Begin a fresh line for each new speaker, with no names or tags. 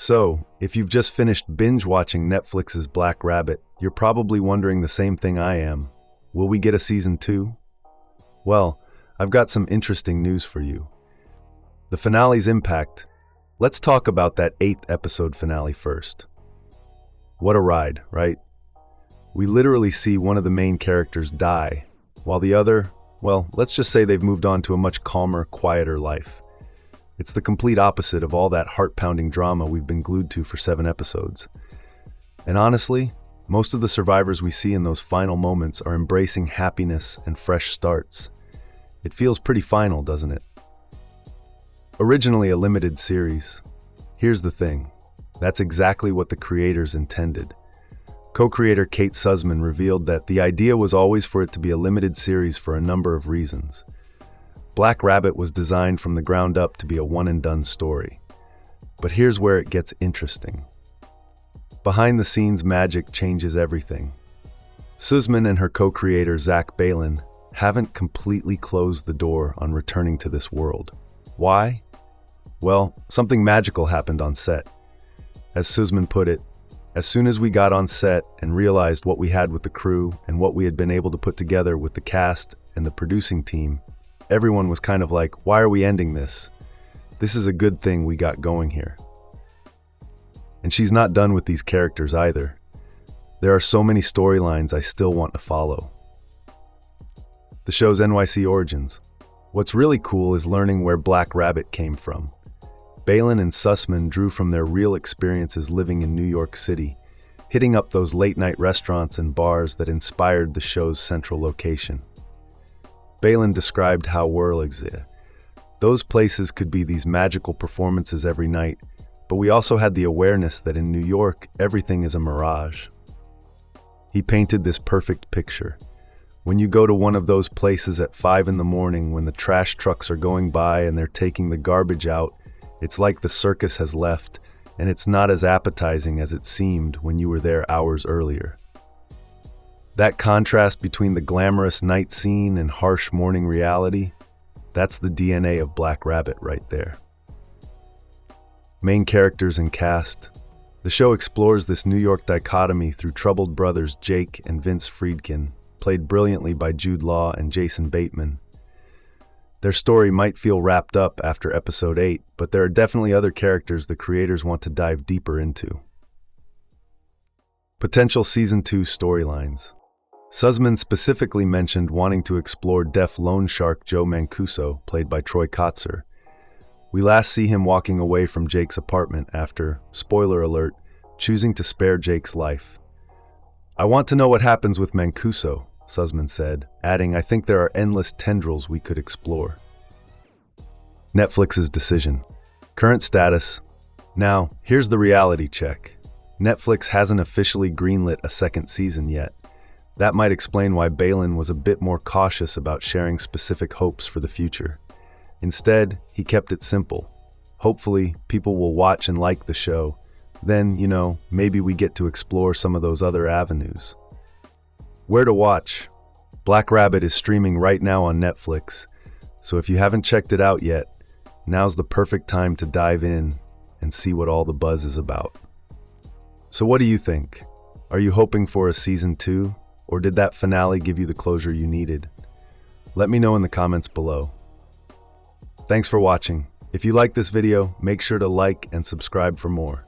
So, if you've just finished binge-watching Netflix's Black Rabbit, you're probably wondering the same thing I am. Will we get a season 2? Well, I've got some interesting news for you. The finale's impact. Let's talk about that 8th episode finale first. What a ride, right? We literally see one of the main characters die, while the other, well, let's just say they've moved on to a much calmer, quieter life. It's the complete opposite of all that heart-pounding drama we've been glued to for 7 episodes. And honestly, most of the survivors we see in those final moments are embracing happiness and fresh starts. It feels pretty final, doesn't it? Originally a limited series. Here's the thing. That's exactly what the creators intended. Co-creator Kate Susman revealed that the idea was always for it to be a limited series for a number of reasons. Black Rabbit was designed from the ground up to be a one-and-done story. But here's where it gets interesting. Behind-the-scenes magic changes everything. Susman and her co-creator Zach Baylin haven't completely closed the door on returning to this world. Why? Well, something magical happened on set. As Susman put it, as soon as we got on set and realized what we had with the crew and what we had been able to put together with the cast and the producing team, everyone was kind of like, why are we ending this? This is a good thing we got going here. And she's not done with these characters either. There are so many storylines I still want to follow. The show's NYC origins. What's really cool is learning where Black Rabbit came from. Baylin and Susman drew from their real experiences living in New York City, hitting up those late-night restaurants and bars that inspired the show's central location. Baylin described how those places could be these magical performances every night, but we also had the awareness that in New York, everything is a mirage. He painted this perfect picture. When you go to one of those places at 5 in the morning when the trash trucks are going by and they're taking the garbage out, it's like the circus has left, and it's not as appetizing as it seemed when you were there hours earlier. That contrast between the glamorous night scene and harsh morning reality, that's the DNA of Black Rabbit right there. Main characters and cast. The show explores this New York dichotomy through troubled brothers Jake and Vince Friedkin, played brilliantly by Jude and Jason Bateman. Their story might feel wrapped up after episode 8, but there are definitely other characters the creators want to dive deeper into. Potential Season 2 storylines. Susman specifically mentioned wanting to explore deaf loan shark Joe Mancuso, played by Troy Kotsur. We last see him walking away from Jake's apartment after, spoiler alert, choosing to spare Jake's life. I want to know what happens with Mancuso, Susman said, adding, I think there are endless tendrils we could explore. Netflix's decision. Current status. Now, here's the reality check. Netflix hasn't officially greenlit a second season yet. That might explain why Baylin was a bit more cautious about sharing specific hopes for the future. Instead, he kept it simple. Hopefully, people will watch and like the show. Then, maybe we get to explore some of those other avenues. Where to watch? Black Rabbit is streaming right now on Netflix, so if you haven't checked it out yet, now's the perfect time to dive in and see what all the buzz is about. So what do you think? Are you hoping for a season 2, or did that finale give you the closure you needed? Let me know in the comments below. Thanks for watching. If you like this video, make sure to like and subscribe for more.